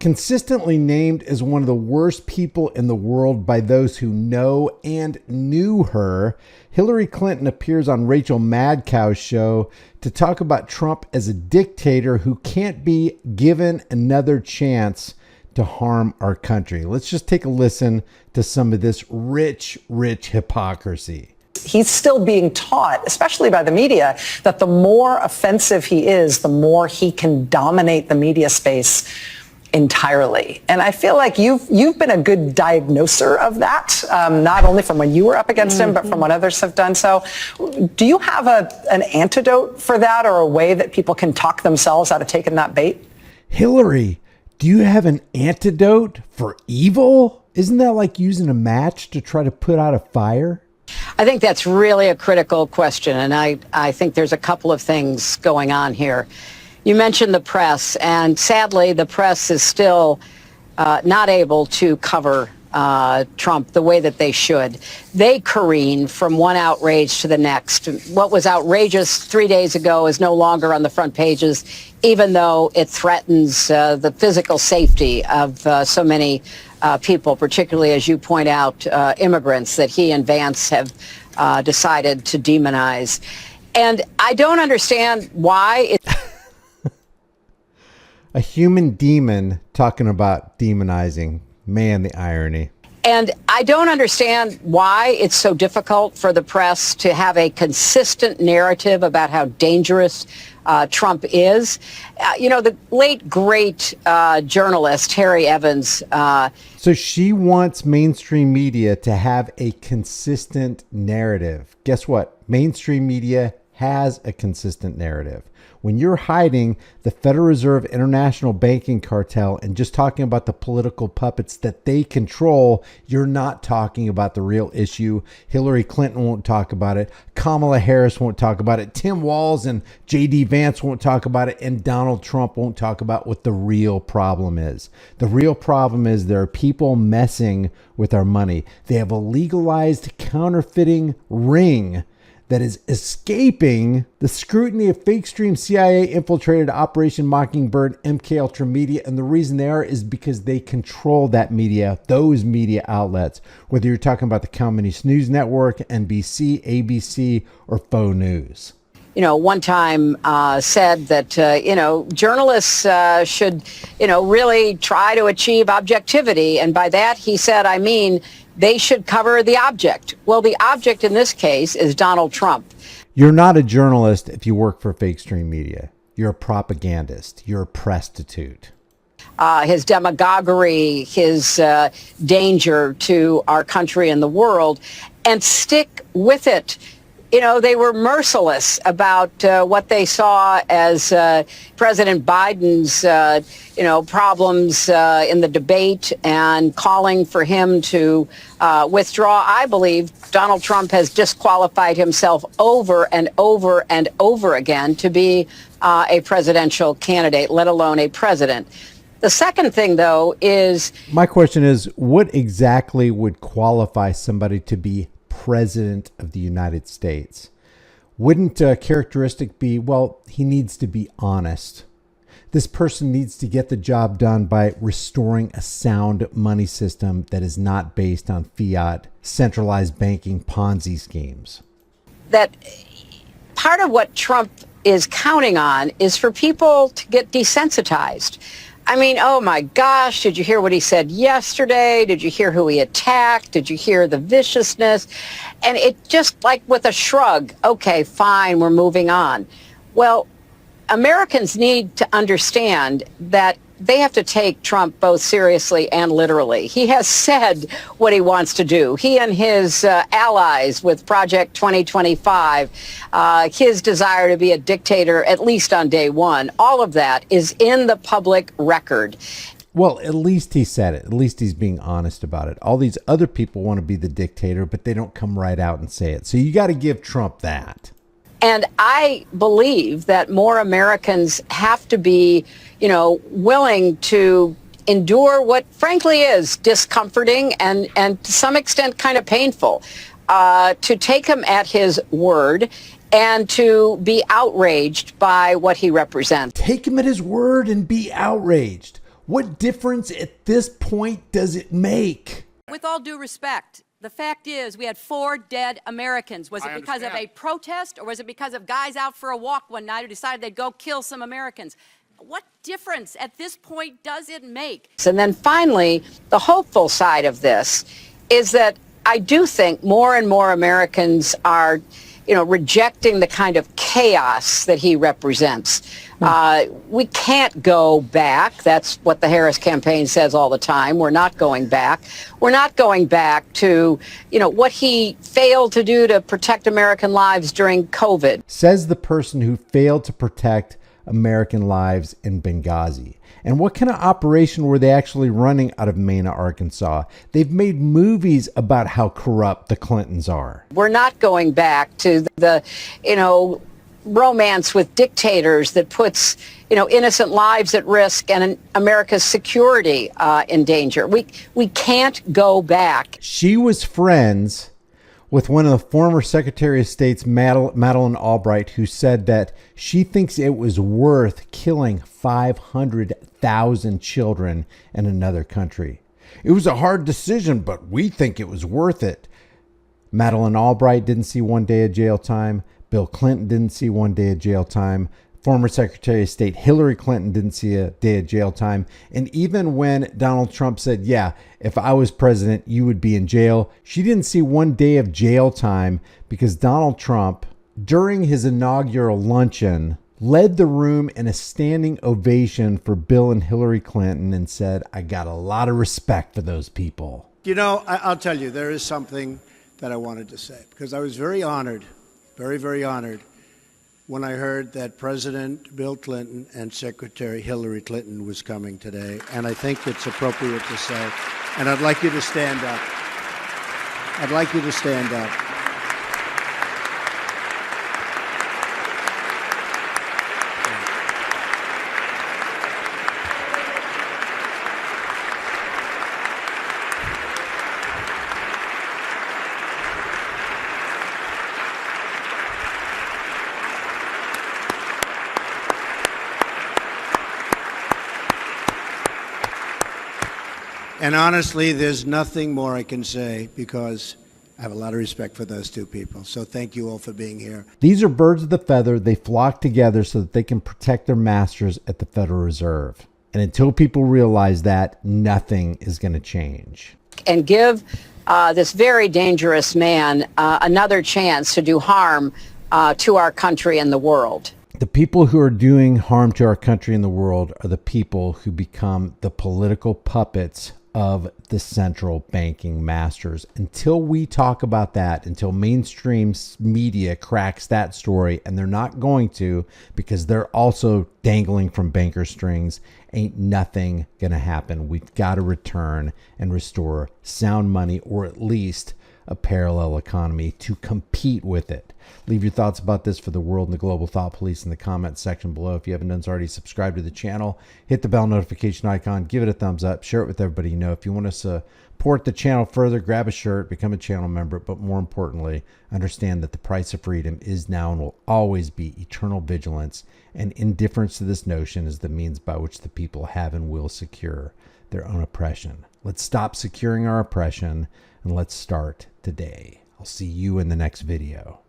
Consistently named as one of the worst people in the world by those who know and knew her, Hillary Clinton appears on Rachel Madcow's show to talk about Trump as a dictator who can't be given another chance to harm our country. Let's just take a listen to some of this rich hypocrisy. He's still being taught, especially by the media, that the more offensive he is, the more he can dominate the media space entirely. And I feel like you've been a good diagnoser of that, not only from when you were up against him, but from what others have done. So do you have an antidote for that, or a way that people can talk themselves out of taking that bait? Hillary, do you have an antidote for evil? Isn't that like using a match to try to put out a fire? I think that's really a critical question, and I think there's a couple of things going on here. You mentioned the press, and sadly, the press is still not able to cover Trump the way that they should. They careen from one outrage to the next. What was outrageous 3 days ago is no longer on the front pages, even though it threatens the physical safety of so many people, particularly, as you point out, immigrants that he and Vance have decided to demonize. And I don't understand why A human demon talking about demonizing. Man, the irony. And I don't understand why it's so difficult for the press to have a consistent narrative about how dangerous Trump is. The late, great journalist, Harry Evans. So she wants mainstream media to have a consistent narrative. Guess what? Mainstream media has a consistent narrative. When you're hiding the Federal Reserve International Banking Cartel and just talking about the political puppets that they control, you're not talking about the real issue. Hillary Clinton won't talk about it. Kamala Harris won't talk about it. Tim Walz and J.D. Vance won't talk about it. And Donald Trump won't talk about what the real problem is. The real problem is there are people messing with our money. They have a legalized counterfeiting ring that is escaping the scrutiny of fake stream CIA infiltrated Operation Mockingbird, MK Ultra Media. And the reason they are is because they control that media, those media outlets, whether you're talking about the Communist News Network, NBC, ABC, or Faux News. One time said that, journalists should, really try to achieve objectivity. And by that, he said, I mean, they should cover the object. Well, the object in this case is Donald Trump. You're not a journalist if you work for fake stream media. You're a propagandist. You're a prostitute. His demagoguery, his danger to our country and the world, and stick with it. They were merciless about what they saw as President Biden's, problems in the debate and calling for him to withdraw. I believe Donald Trump has disqualified himself over and over and over again to be a presidential candidate, let alone a president. The second thing, though, is... My question is, what exactly would qualify somebody to be President of the United States? Wouldn't a characteristic be, well, he needs to be honest. This person needs to get the job done by restoring a sound money system that is not based on fiat, centralized banking Ponzi schemes. That part of what Trump is counting on is for people to get desensitized. I mean, oh my gosh, did you hear what he said yesterday? Did you hear who he attacked? Did you hear the viciousness? And it just like with a shrug, okay, fine, we're moving on. Well, Americans need to understand that they have to take Trump both seriously and literally. He has said what he wants to do. He and his allies with Project 2025, his desire to be a dictator, at least on day one, all of that is in the public record. Well, at least he said it. At least he's being honest about it. All these other people want to be the dictator, but they don't come right out and say it. So you got to give Trump that. And I believe that more Americans have to be, willing to endure what frankly is discomforting and to some extent kind of painful, to take him at his word and to be outraged by what he represents. Take him at his word and be outraged. What difference at this point does it make? With all due respect, the fact is we had 4 dead Americans. Was it because of a protest, or was it because of guys out for a walk one night who decided they'd go kill some Americans? What difference at this point does it make? And then finally, the hopeful side of this is that I do think more and more Americans are, rejecting the kind of chaos that he represents. We can't go back. That's what the Harris campaign says all the time. We're not going back. We're not going back to, what he failed to do to protect American lives during COVID. Says the person who failed to protect American lives in Benghazi. And what kind of operation were they actually running out of Mena, Arkansas? They've made movies about how corrupt the Clintons are. We're not going back to the, romance with dictators that puts, innocent lives at risk and America's security in danger. We can't go back. She was friends with one of the former Secretary of State's Madeleine Albright, who said that she thinks it was worth killing 500,000 children in another country. It was a hard decision, but we think it was worth it. Madeleine Albright didn't see 1 day of jail time. Bill Clinton didn't see 1 day of jail time. Former Secretary of State Hillary Clinton didn't see a day of jail time. And even when Donald Trump said, yeah, if I was president, you would be in jail, she didn't see 1 day of jail time because Donald Trump, during his inaugural luncheon, led the room in a standing ovation for Bill and Hillary Clinton and said, I got a lot of respect for those people. I'll tell you, there is something that I wanted to say because I was very honored, very, very honored when I heard that President Bill Clinton and Secretary Hillary Clinton was coming today. And I think it's appropriate to say, and I'd like you to stand up. I'd like you to stand up. And honestly, there's nothing more I can say because I have a lot of respect for those two people. So thank you all for being here. These are birds of the feather. They flock together so that they can protect their masters at the Federal Reserve. And until people realize that, nothing is going to change. And give this very dangerous man another chance to do harm to our country and the world. The people who are doing harm to our country and the world are the people who become the political puppets of the central banking masters. Until we talk about that, until mainstream media cracks that story, and they're not going to because they're also dangling from banker strings, ain't nothing gonna happen. We've got to return and restore sound money, or at least a parallel economy to compete with it. Leave your thoughts about this for the world and the global thought police in the comments section below. If you haven't done so already, subscribe to the channel, hit the bell notification icon, give it a thumbs up, share it with everybody you know. If you want to support the channel further, grab a shirt, become a channel member, but more importantly, understand that the price of freedom is now and will always be eternal vigilance, and indifference to this notion is the means by which the people have and will secure their own oppression. Let's stop securing our oppression and let's start today. I'll see you in the next video.